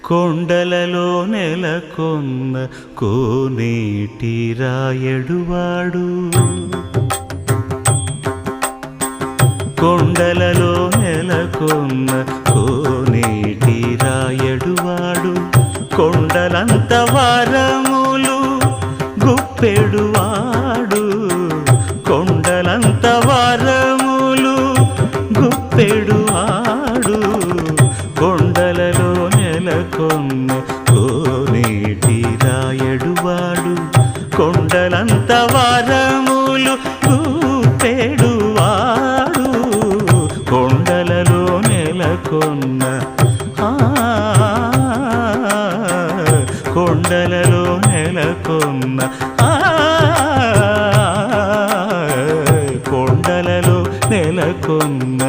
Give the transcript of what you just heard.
కొండలలో నెలకొన్న కోనేటి రాయడువాడు కొండలలో నెలకొన్న కోనేటి రాయడువాడు కొండలంత వరములు గుప్పెడువాడు కొండలంత వరములు గుప్పెడువాడు కొండలలో నెలకొన్న కోనేటి రాయడువాడు కొండలంత వరములు గుప్పెడువాడు కొండలలో నెలకొన్న కొండలలో నెలకొన్న కొండలలో నెలకొన్న